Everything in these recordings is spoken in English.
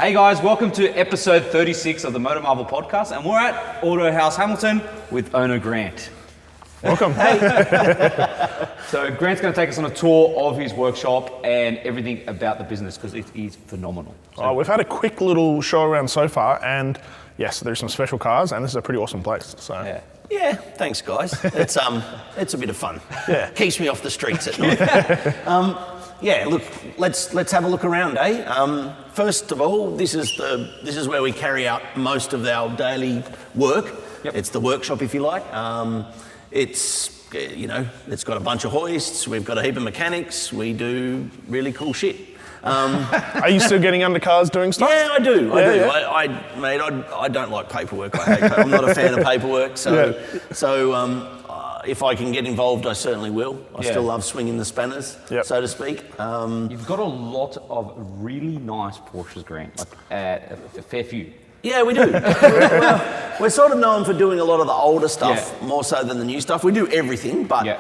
Hey guys, welcome to episode 36 of the Motor Marvel podcast, and we're at Autohaus Hamilton with owner Grant. Welcome. So Grant's going to take us on a tour of his workshop and everything about the business because it is phenomenal. So, We've had a quick little show around so far, and yes, there's some special cars, and this is a pretty awesome place. So Yeah, thanks guys. It's a bit of fun. Yeah. Keeps me off the streets at night. Look, let's have a look around, eh? First of all, this is where we carry out most of our daily work. Yep. It's the workshop, if you like. It's got a bunch of hoists. We've got a heap of mechanics. We do really cool shit. Are you still getting under cars doing stuff? Yeah, I do. Yeah. I don't like paperwork. I'm not a fan of paperwork. So if I can get involved, I certainly will. I still love swinging the spanners, so to speak. you've got a lot of really nice Porsches, Grant, like a fair few. Yeah, we do. We're sort of known for doing a lot of the older stuff, more so than the new stuff. We do everything, but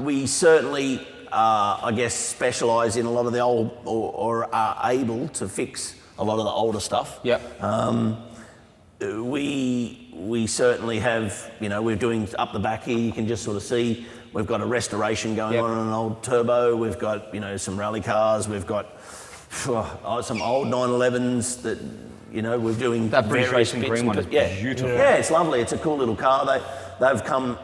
we certainly, specialise in a lot of the old, or are able to fix a lot of the older stuff. We certainly have, we're doing up the back here, you can just sort of see, we've got a restoration going on an old turbo, we've got, some rally cars, we've got some old 911s that, we're doing that British various racing bits green one is beautiful. Yeah, it's lovely. It's a cool little car. They've come,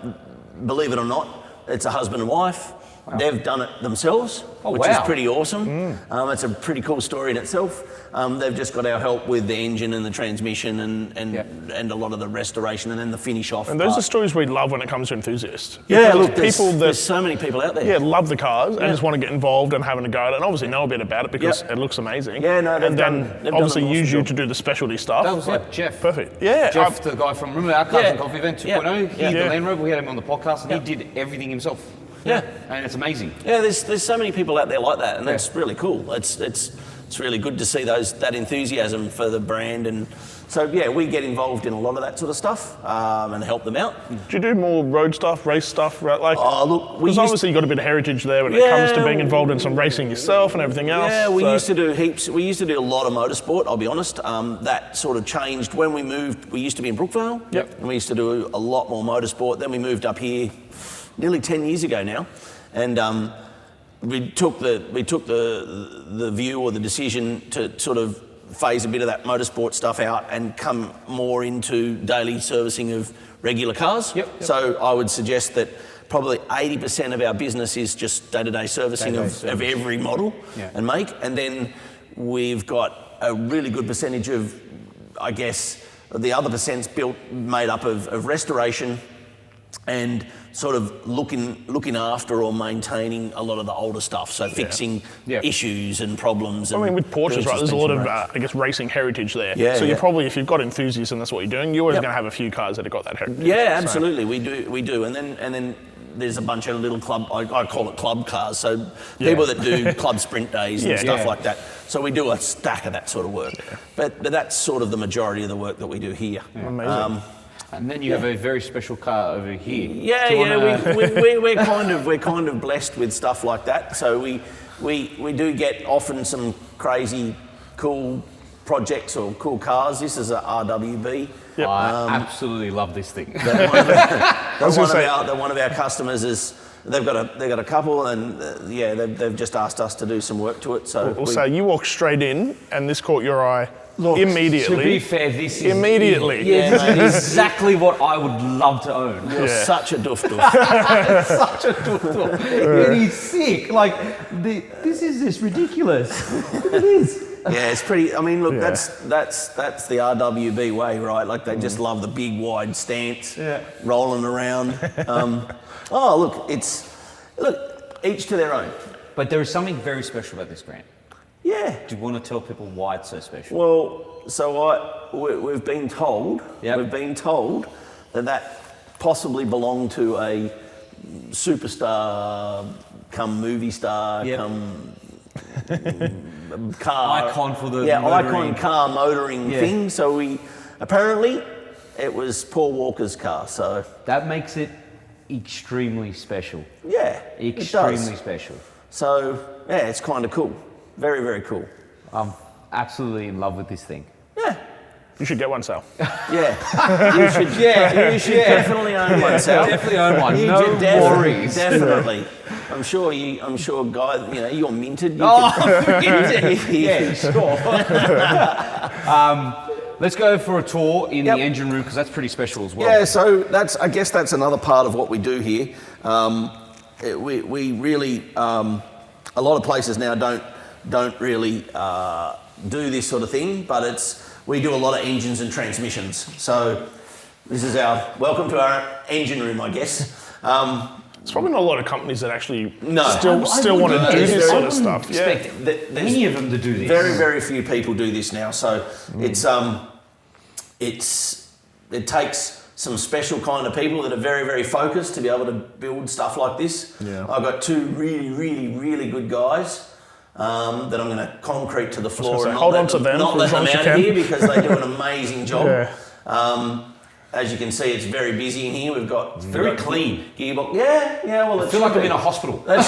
believe it or not, it's a husband and wife. Wow. They've done it themselves, which is pretty awesome. It's a pretty cool story in itself. They've just got our help with the engine and the transmission and a lot of the restoration and then the finish off. And those are stories we love when it comes to enthusiasts. Yeah, look, there's so many people out there. Yeah, love the cars and just want to get involved and having a go at it and obviously know a bit about it because it looks amazing. Yeah, no, they've obviously use you to do the specialty stuff. That was like Jeff. Perfect. Yeah. Jeff, the guy from, remember our Cars and Coffee event 2.0? He had the Land Rover, we had him on the podcast and he did everything himself. Yeah. And it's amazing. Yeah, there's so many people out there like that, and that's really cool. It's really good to see that enthusiasm for the brand, and so we get involved in a lot of that sort of stuff and help them out. Do you do more road stuff, race stuff, right? Because obviously you've got a bit of heritage there when it comes to being involved in some racing yourself and everything else. Yeah, we used to do heaps. We used to do a lot of motorsport, I'll be honest. That sort of changed when we moved. We used to be in Brookvale, and we used to do a lot more motorsport. Then we moved up here nearly 10 years ago now, and we took the view or the decision to sort of phase a bit of that motorsport stuff out and come more into daily servicing of regular cars. So I would suggest that probably 80% of our business is just day-to-day servicing of every model and make, and then we've got a really good percentage of, I guess, the other percent's made up of restoration and sort of looking after or maintaining a lot of the older stuff, so fixing issues and problems. I mean, with Porsches, right, there's a lot of, racing heritage there. So you're probably, if you've got enthusiasts and that's what you're doing, you're always going to have a few cars that have got that heritage. Yeah, absolutely, we do. And then there's a bunch of little club, I call it club cars, so people that do club sprint days and stuff like that. So we do a stack of that sort of work. But that's sort of the majority of the work that we do here. Amazing. And then you have a very special car over here. We're kind of blessed with stuff like that. So we do get often some crazy cool projects or cool cars. This is a RWB. I absolutely love this thing. One of our customers is. They've got a couple, and they've just asked us to do some work to it. So you walk straight in, and this caught your eye. Look, immediately. To be fair, this is immediately. Exactly what I would love to own. You're such a doof. Such a doof. It is sick. This is ridiculous. It is. Yeah, it's pretty. I mean, look, that's the RWB way, right? Like they just love the big wide stance, rolling around. Look, each to their own. But there is something very special about this, Grant. Yeah. Do you want to tell people why it's so special? Well, so we've been told that possibly belonged to a superstar, come movie star, come car icon for the icon car motoring thing. So apparently it was Paul Walker's car. So that makes it extremely special. Yeah, extremely special. So yeah, it's kind of cool. Very, very cool. absolutely in love with this thing. You should get one, Sal. Yeah, you should. You should definitely own one, Sal. Definitely own one. You No should definitely, worries. definitely. I'm sure, guy. You know, you're minted. You Yeah, sure. Let's go for a tour in the engine room because that's pretty special as well. Yeah, so I guess that's another part of what we do here. We really, a lot of places now don't really do this sort of thing, but we do a lot of engines and transmissions. So this is welcome to our engine room, I guess. There's probably not a lot of companies that actually No. still want to do this sort of stuff. Expect any of them to do this. Very, very few people do this now. So it takes some special kind of people that are very, very focused to be able to build stuff like this. Yeah. I've got two really, really, really good guys that I'm going to concrete to the floor. Say, And hold on to them not for let as them long as you out of can. here because they do an amazing job. Yeah. As you can see, it's very busy in here. We've got very clean. gearbox. Yeah. Well, I feel like I'm in a hospital. It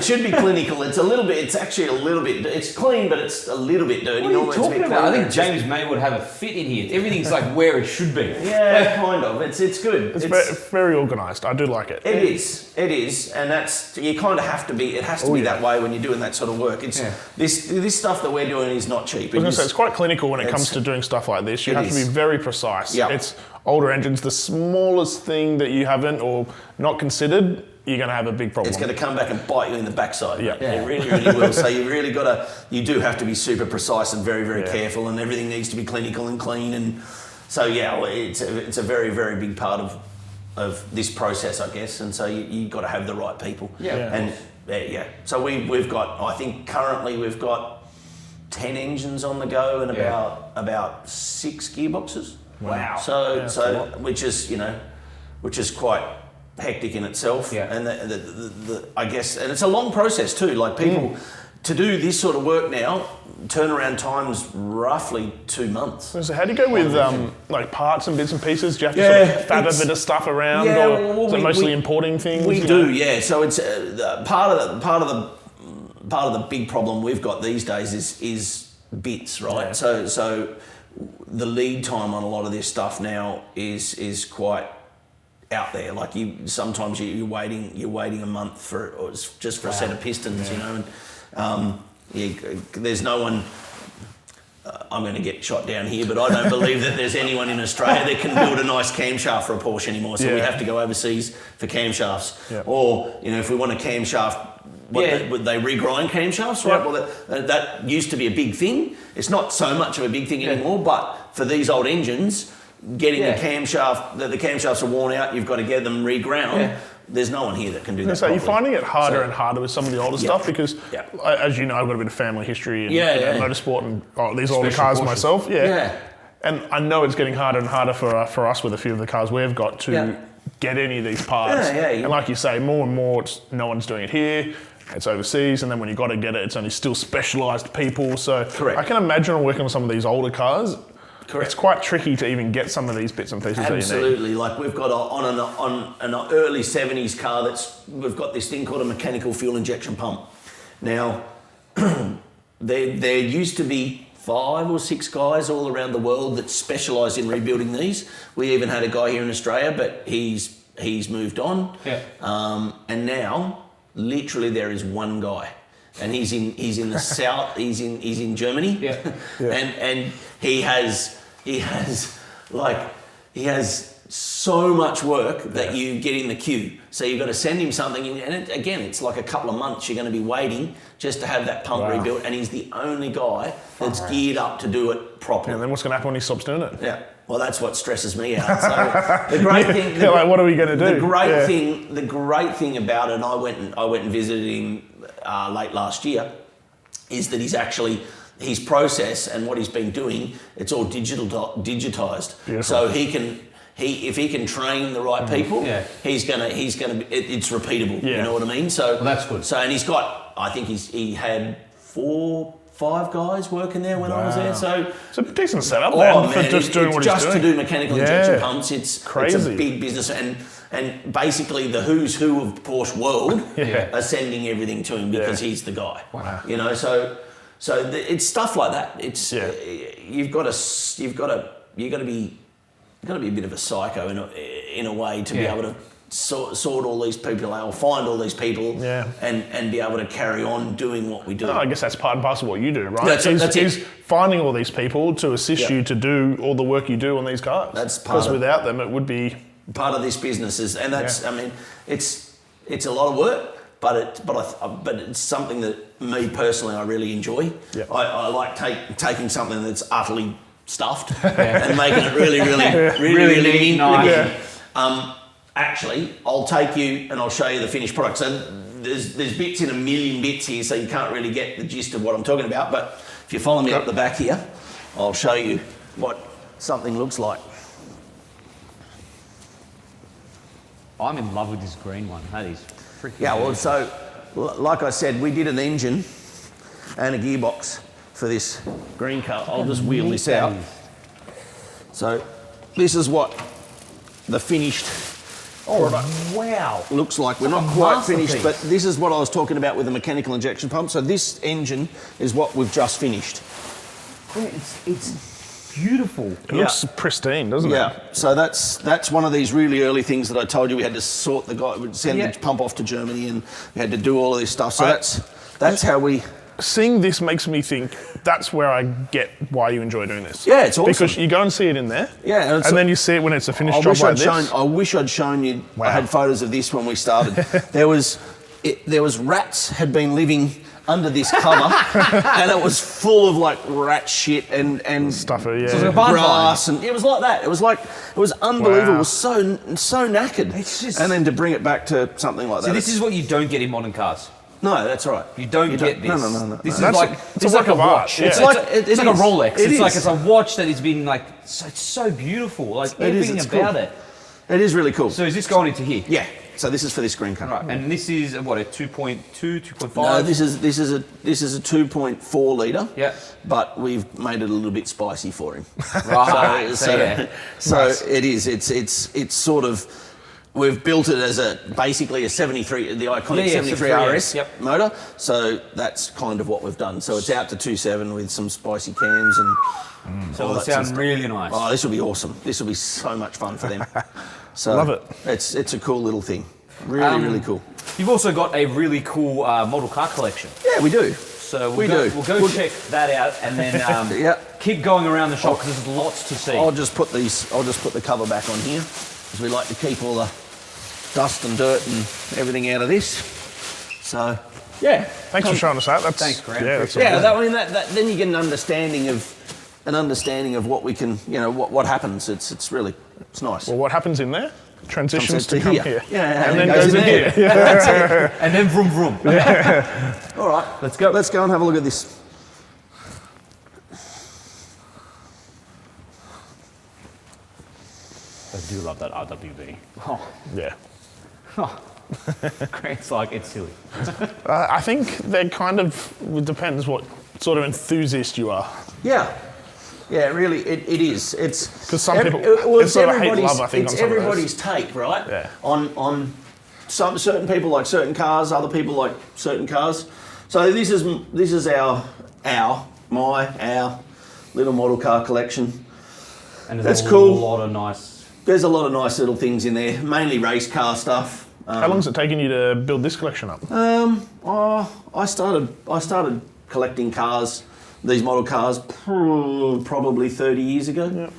should be clinical. It's actually a little bit. It's clean, but it's a little bit dirty. What are you Normally it's a bit talking about? I clean. think James May would have a fit in here. Everything's like where it should be. Yeah, kind of. It's good. It's very organised. I do like it. It is, and that's you kind of have to be. It has to be that way when you're doing that sort of work. It's this stuff that we're doing is not cheap. I was going to say, it's quite clinical when it comes to doing stuff like this. You have to be very precise. Yep. It's older engines, the smallest thing that you haven't or not considered, you're going to have a big problem. It's going to come back and bite you in the backside. Yeah. It really, really will. So you do have to be super precise and very, very careful, and everything needs to be clinical and clean. And so it's a very, very big part of this process, I guess. And so you got to have the right people. So we've got, I think currently we've got 10 engines on the go and about 6 gearboxes. Wow. So which is quite hectic in itself. Yeah. And the I guess, and it's a long process too. Like people to do this sort of work now, turnaround time's roughly 2 months. So how do you go with like parts and bits and pieces? Do you have to sort of fab a bit of stuff around, or is it mostly importing things? We do, yeah. So it's part of the big problem we've got these days is bits, right? Yeah. So the lead time on a lot of this stuff now is quite out there. Like sometimes you're waiting a month for a set of pistons, you know. And there's no one. I'm going to get shot down here, but I don't believe that there's anyone in Australia that can build a nice camshaft for a Porsche anymore. So we have to go overseas for camshafts, or if we want a camshaft. Would they regrind camshafts, right? Well, that used to be a big thing. It's not so much of a big thing anymore, but for these old engines, getting the camshafts are worn out, you've got to get them reground. Yeah. There's no one here that can do that. So you're finding it harder and harder with some of the older stuff because, as you know, I've got a bit of family history in motorsport and these older cars Porsches. Myself. Yeah. And I know it's getting harder and harder for us with a few of the cars we've got to get any of these parts. And like you say, more and more, no one's doing it here. It's overseas, and then when you got to get it, it's only still specialised people. So I can imagine working on some of these older cars. Correct. It's quite tricky to even get some of these bits and pieces that you need. Absolutely. Like we've got on an early 70s car we've got this thing called a mechanical fuel injection pump. Now, there used to be 5 or 6 guys all around the world that specialised in rebuilding these. We even had a guy here in Australia, but he's moved on. Yeah. And now, literally, there is one guy, and he's in the south. He's in Germany. Yeah. And he has so much work that you get in the queue. So you've got to send him something, and it's like a couple of months you're going to be waiting just to have that pump rebuilt, and he's the only guy that's geared up to do it properly. And then what's going to happen when he stops doing it? Yeah. Well, that's what stresses me out. So the great thing, what are we going to do? The great thing about it, and I went and visited him late last year, is that his process and what he's been doing, it's all digitized. Beautiful. So if he can train the right people, he's gonna it's repeatable. You know what I mean? So that's good. So and he's got, I think he had 4-5 guys working there when I was there. So it's a decent setup for just doing what he's doing. Just to do mechanical injection pumps, it's crazy. It's a big business, and basically the who's who of Porsche world are sending everything to him because he's the guy. Wow. So it's stuff like that. It's you've got to be a bit of a psycho in a way to be able to sort all these people out, or find all these people, and be able to carry on doing what we do. I guess that's part and parcel of what you do, right? That's is finding all these people to assist you to do all the work you do on these cars. That's part because without them, it would be part of this business. And that's I mean, it's a lot of work. But it's something that me personally I really enjoy. Yep. I like taking something that's utterly stuffed and making it really nice. Actually, I'll take you and I'll show you the finished product. So there's bits in a million bits here, so you can't really get the gist of what I'm talking about. But if you follow me up the back here, I'll show you what something looks like. I'm in love with this green one. That is freaking well, so like I said, we did an engine and a gearbox for this green car. I'll just wheel this out. So this is what the finished looks like. We're not quite finished, but this is what I was talking about with the mechanical injection pump. So this engine is what we've just finished. It's beautiful. It looks pristine, doesn't it? Yeah. So that's one of these really early things that I told you we had to sort send the pump off to Germany, and we had to do all of this stuff. So that's how we. Seeing this makes me think that's where I get why you enjoy doing this. Yeah, it's awesome. Because you go and see it in there. Yeah. And then you see it when it's a finished job like this. I wish I'd shown you. Wow. I had photos of this when we started. There was rats had been living under this cover, and it was full of like rat shit and stuff. So it was like a barn grass, and it was like that. It was unbelievable. Wow. It was so knackered. And then to bring it back to something like that. So this is what you don't get in modern cars. No, that's right. You don't get this. No. This is like a watch. Yeah. It's like a Rolex. It's a watch that has been like it's so beautiful. Like everything about it. It is really cool. So is this going into here? Yeah. So this is for this green car. Right. And this is what, a 2.2, 2.5? No, this is a 2.4 litre. Yeah. But we've made it a little bit spicy for him. Right. So it is. It's sort of. We've built it as basically a 73, the iconic 73 RS motor. So that's kind of what we've done. So it's out to 2.7 with some spicy cams and. So it'll sound really nice. Oh, this will be awesome. This will be so much fun for them. So love it. It's a cool little thing. Really cool. You've also got a really cool model car collection. Yeah, we do. So we'll go check that out, and then keep going around the shop because there's lots to see. I'll just put the cover back on here because we like to keep all the dust and dirt and everything out of this. So, yeah. Thanks for showing us that. Thanks, Graham. Then you get an understanding of what we can, what happens. It's nice. Well, what happens in there? Transitions to come here. Yeah, and then goes in here. And then vroom vroom. Yeah. All right, let's go and have a look at this. I do love that RWB. Oh. Yeah. Oh. It's like, it's silly. I think they're kind of, it depends what sort of enthusiast you are. Yeah. Yeah, really, it is. It's because some people, it's sort of hate-love, I think, it's on some everybody's take, right? Yeah. On some certain people like certain cars, other people like certain cars. So this is our little model car collection. And there's a lot of nice. There's a lot of nice little things in there, mainly race car stuff. How long has it taken you to build this collection up? I started collecting cars. These model cars probably 30 years ago. Yep.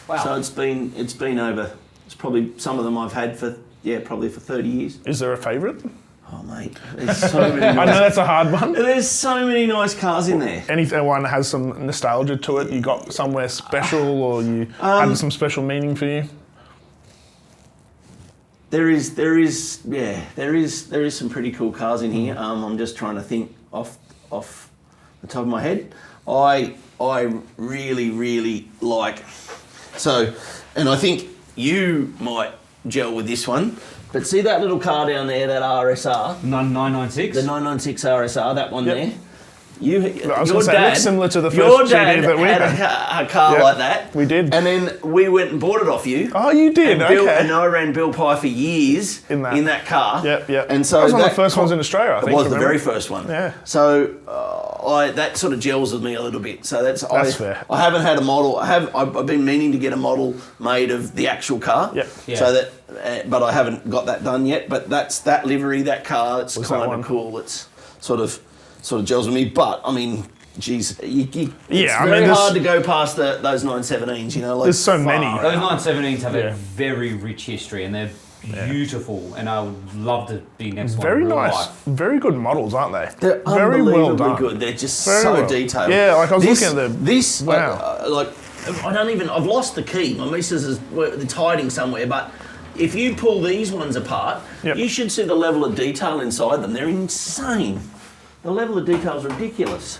Wow. So it's been over. It's probably some of them I've had for probably for 30 years. Is there a favourite? Oh mate, there's so many. I know that's a hard one. There's so many nice cars in there. Anyone has some nostalgia to it? You got somewhere special, or you had some special meaning for you? There is some pretty cool cars in here. I'm just trying to think off the top of my head. I really like, so, and I think you might gel with this one, but see that little car down there, that RSR? 996? The 996 RSR, that one there. Your was gonna say, it dad, looks similar to the your first dad GD that we had had. a car Yep, like that. we did. And then we went and bought it off you. Oh, you did? And, Okay. and I ran Bill Pye for years In that. car. Yep. And so that was one of the first ones in Australia, I think. It was the remember? very first one. Yeah. So that sort of gels with me a little bit. So that's fair. I haven't had a model. I've been meaning to get a model made of the actual car. Yep. Yeah. So that, but I haven't got that done yet. But that's that livery, that car. It's What's that kind one? of cool. It's sort of gels with me. But I mean, geez, it's I very mean, hard to go past those 917s. You know, like There's so far many. out. Those 917s have Yeah. a very rich history, and they're beautiful. And I would love to be next one. Very in real nice. life. Very good models, aren't they? They're very well unbelievably done. good. They're just Very so well. detailed. Yeah, like I was This- looking at the... This, Wow. I've lost the key. My missus it's hiding somewhere, but if you pull these ones apart, Yep. you should see the level of detail inside them. They're insane. The level of detail is ridiculous.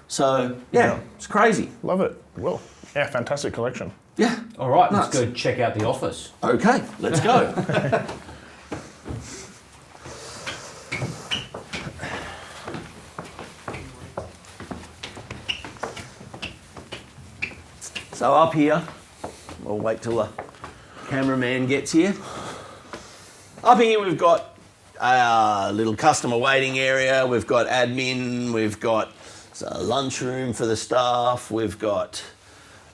So, yeah, it's crazy. Love it. Well, yeah, fantastic collection. Yeah. All right, Nuts. let's go check out the office. Okay, let's go. So up here, we'll wait till the cameraman gets here. Up here we've got a little customer waiting area, we've got admin, we've got a lunchroom for the staff, we've got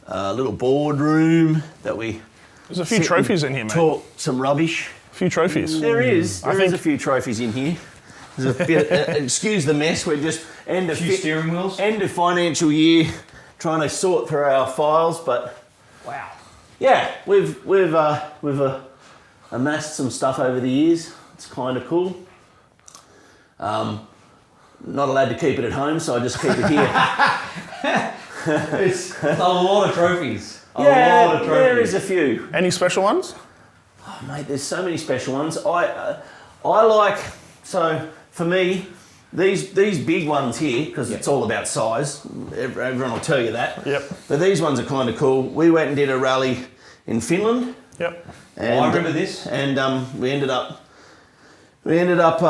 a little boardroom that we There's a few sit trophies and in here, mate. talk some rubbish. A few trophies. There is. I There is think- a few trophies in here. There's a bit. Excuse the mess. We're just end of steering wheels. end of financial year, trying to sort through our files. But Wow. yeah, we've amassed some stuff over the years. It's kind of cool. Not allowed to keep it at home, so I just keep it here. It's a lot of trophies. A lot Yeah, of there is trophies. a few. Any special ones? Oh, mate, there's so many special ones. I like, so for me, these big ones here, because it's all about size. Everyone will tell you that. Yep. But these ones are kind of cool. We went and did a rally in Finland. Yep. And, I remember this. And we ended up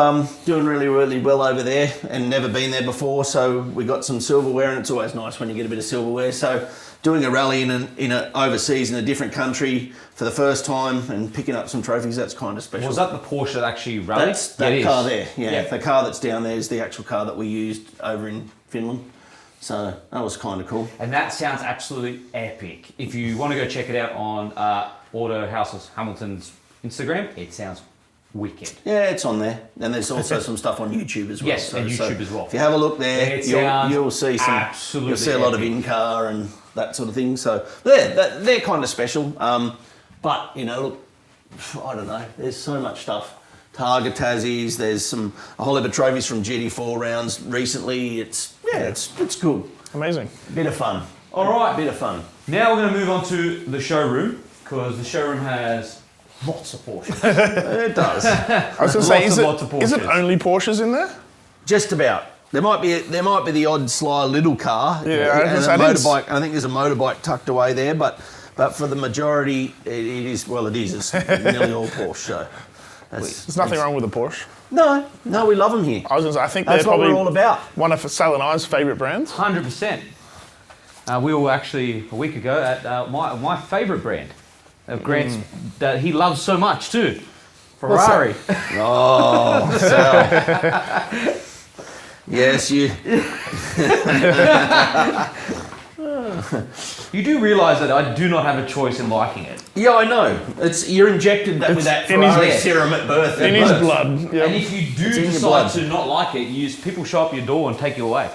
doing really, really well over there and never been there before. So we got some silverware, and it's always nice when you get a bit of silverware. So doing a rally in a overseas in a different country for the first time and picking up some trophies, that's kind of special. Was that the Porsche that actually rallied? That's that It is. car there. Yeah, Yeah. the car that's down there is the actual car that we used over in Finland. So that was kind of cool. And that sounds absolutely epic. If you want to go check it out on Autohaus Hamilton's Instagram, it sounds wicked. Yeah, it's on there, and there's also some stuff on YouTube as well. Yes, and YouTube as well. If you have a look there, It sounds you'll see some. absolutely You'll see a lot of epic. in-car and that sort of thing. So they're kind of special. But you know, look, I don't know. There's so much stuff. Targa Tassies. There's a whole heap of trophies from GT4 rounds recently. It's cool. Amazing. Bit of fun. All right. Bit of fun. Now we're going to move on to the showroom, because the showroom has lots of Porsches. It does. I was going to say, Lots of is it Porsches. only Porsches in there? Just about. There might be the odd sly little car. Yeah, and a that is. motorbike. I think there's a motorbike tucked away there, but for the majority, it is. Well, it is. It's nearly all Porsche. So There's nothing wrong with a Porsche. No, we love them here. I was going to say, I think That's they're what probably we're all about. one of Sal and I's favourite brands. 100%. We were actually a week ago at my favourite brand of Grant's that he loves so much too, Ferrari. Oh, Sal. Yes, you. You do realise that I do not have a choice in liking it. Yeah, I know. You're injected with that in his Ferrari blood. serum at birth. In his blood. Yep. And if you do in your decide blood. to not like it, people show up your door and take you away.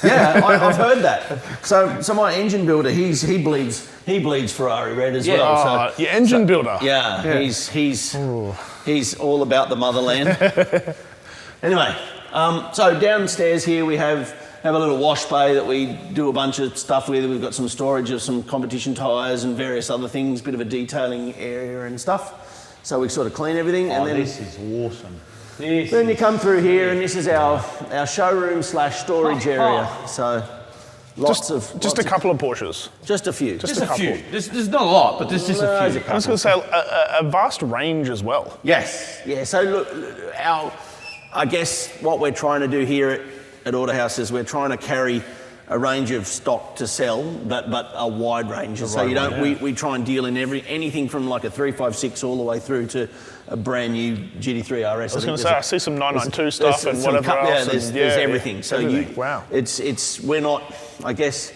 Yeah, I've heard that. So my engine builder, he bleeds Ferrari red as Yeah. well. So, Your engine builder. yeah, he's all about the motherland. Anyway, so downstairs here we have a little wash bay that we do a bunch of stuff with. We've got some storage of some competition tyres and various other things, bit of a detailing area and stuff. So we sort of clean everything, and then this is awesome. then you come through here, and this is our showroom / storage area. So lots of a couple of Porsches. just a few. Just a a few. couple. There's not a lot, but there's just a There's few. a I was going to say a vast range as well. Yes, yeah. So look, I guess what we're trying to do here at Autohaus is we're trying to carry a range of stock to sell, but a wide range. So you don't. We try and deal in anything from like a 356 all the way through to a brand new GT3 RS. I was going to say, I see some 992 stuff and whatever else. Yeah, there's everything. So everything. Wow. We're not. I guess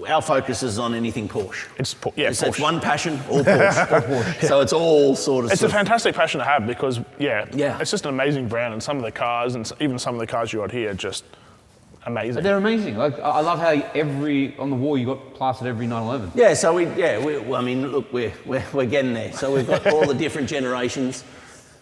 our focus is on anything Porsche. It's Porsche. It's one passion, all Porsche. So it's all sort of. It's a fantastic passion to have because it's just an amazing brand, and some of the cars and even some of the cars you got here are just amazing. They're amazing. Like I love how on the wall you got plastered every 911. Yeah. So I mean, look, we're getting there. So we've got all the different generations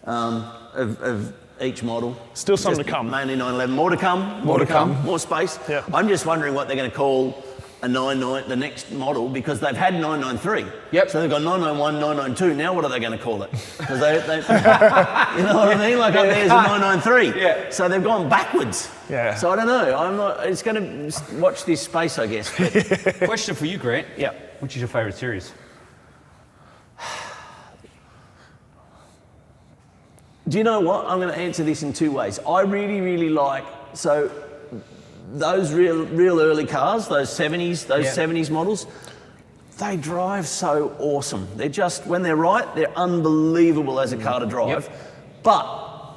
of each model. Still some to come. Mainly 911. More to come. More to come. More space. Yeah. I'm just wondering what they're going to call a 99, the next model, because they've had 993. Yep. So they've got 991, 992. Now what are they going to call it? Because they you know what I mean? Like up there's a 993. Yeah. So they've gone backwards. Yeah. So I don't know. I'm not. It's going to watch this space, I guess. Question for you, Grant. Yeah. Which is your favourite series? Do you know what? I'm going to answer this in two ways. I really, really like those real early cars, those 70s models. They drive so awesome. They're just, when they're right, they're unbelievable as a car to drive. Yep. But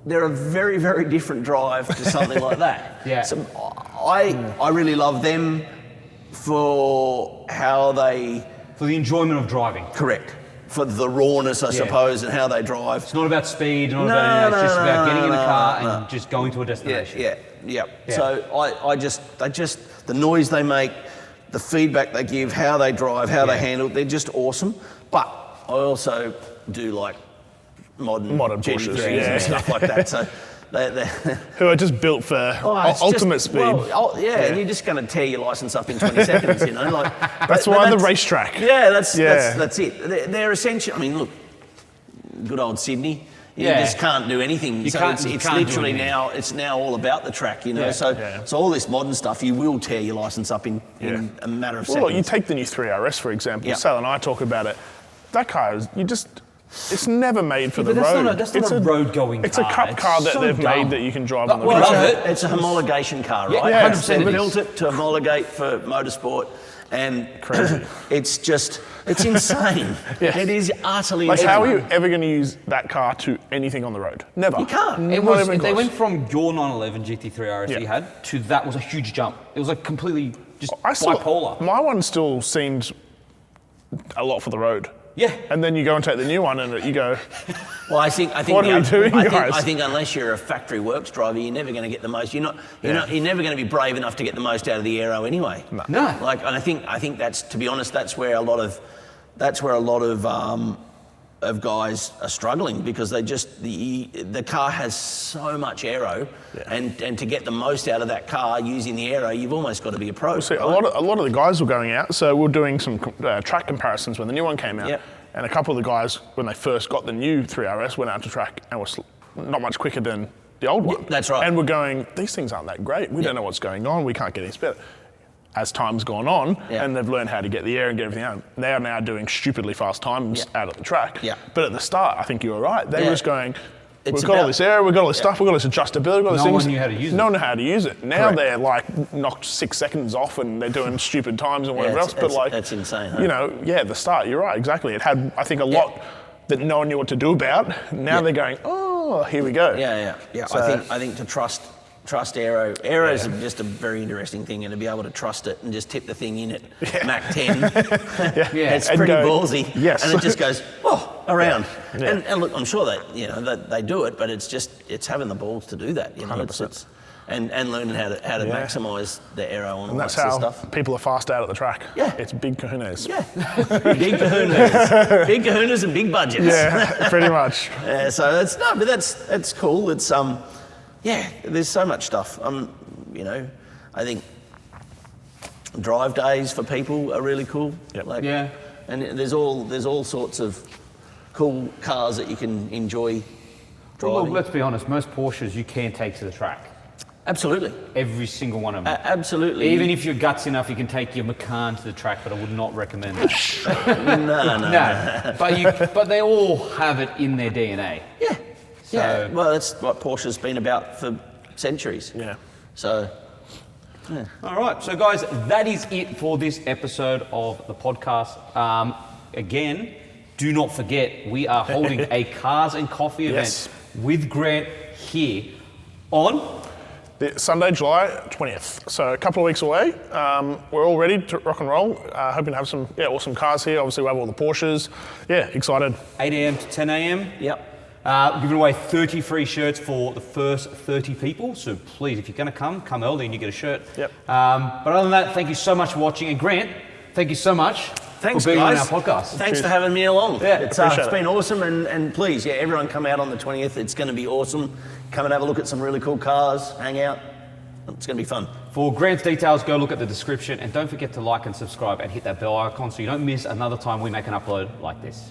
they're a very, very different drive to something like that. Yeah. So I really love them for how they... For the enjoyment of driving. Correct. For the rawness, I suppose, and how they drive. It's not about speed, it's just about getting in the car and just going to a destination. Yeah. So they just, the noise they make, the feedback they give, how they drive, how they handle it, they're just awesome. But I also do like modern Porsches and stuff like that. So who are just built for ultimate speed. And you're just going to tear your license up in 20 seconds, you know. Like that's why the racetrack. Yeah, that's it. They're essentially. I mean, look, good old Sydney. You just can't do anything. It's literally now. It's now all about the track, you know. So all this modern stuff, you will tear your license up in a matter of seconds. Well, you take the new 3RS for example. Sal and I talk about it. That car is it's never made for the road. That's not a road-going car. It's a cup car that they've made that you can drive on the road. road. It's a homologation car, right? Yeah, 100%. They built it to homologate for motorsport, and crazy. It's insane. It is utterly insane. How are you ever going to use that car to anything on the road? Never. You can't. They went from your 911 GT3 RS that you had to that was a huge jump. It was like completely just bipolar. My one still seemed a lot for the road. Yeah. And then you go and take the new one and you go, well, I think what are we doing, guys? I think unless you're a factory works driver, you're never going to get the most. You're never going to be brave enough to get the most out of the aero anyway. No. Like, and I think that's, to be honest, that's where a lot of guys are struggling, because they just the car has so much aero, and to get the most out of that car using the aero, you've almost got to be a pro. Well, see, right? a lot of the guys were going out, so we're doing some track comparisons when the new one came out, and a couple of the guys, when they first got the new 3RS, went out to track and was not much quicker than the old one. Yeah, that's right. And we're going, these things aren't that great. We don't know what's going on. We can't get any better. As time's gone on, and they've learned how to get the air and get everything out, they are now doing stupidly fast times out at the track. Yeah. But at the start, I think you were right. They were just going, we've got all this air, we've got all this stuff, we've got all this adjustability, we've got all these things. No one knew how to use it. No one knew how to use it. Now they're like knocked 6 seconds off and they're doing stupid times and whatever else. But like, that's insane. Huh? You know, at the start, you're right, exactly. It had, I think, a lot that no one knew what to do about. Now they're going, oh, here we go. Yeah. So, I think to trust aero. Aero is just a very interesting thing, and to be able to trust it and just tip the thing in at Mach 10, it's pretty ballsy. Yes. And it just goes around. Yeah. And look, I'm sure that they do it, but it's having the balls to do that. You know, 100%. And learning how to maximise the aero on all that sort of stuff. stuff. People are fast out at the track. Yeah. It's big kahunas. Yeah. Big kahunas. Big kahunas and big budgets. Yeah, pretty much. So that's cool. It's there's so much stuff. I think drive days for people are really cool. Yep. And there's all sorts of cool cars that you can enjoy driving. Well, let's be honest, most Porsches you can take to the track. Absolutely. Every single one of them. Absolutely. Even if you're guts enough, you can take your Macan to the track, but I would not recommend that. No. But they all have it in their DNA. Yeah. Yeah, well, that's what Porsche's been about for centuries. Yeah. So, yeah. All right, so guys, that is it for this episode of the podcast. Again, do not forget, we are holding a Cars and Coffee event with Grant here on Sunday, July 20th. So a couple of weeks away. We're all ready to rock and roll. Hoping to have some awesome cars here. Obviously, we have all the Porsches. Yeah, excited. 8 a.m. to 10 a.m. Yep. Giving away 30 free shirts for the first 30 people. So please, if you're going to come early and you get a shirt. Yep. But other than that, thank you so much for watching. And Grant, thank you so much for being guys. on our podcast. Thanks for having me along. Yeah, it's appreciate been awesome. And please, everyone come out on the 20th. It's going to be awesome. Come and have a look at some really cool cars, hang out. It's going to be fun. For Grant's details, go look at the description. And don't forget to like and subscribe and hit that bell icon so you don't miss another time we make an upload like this.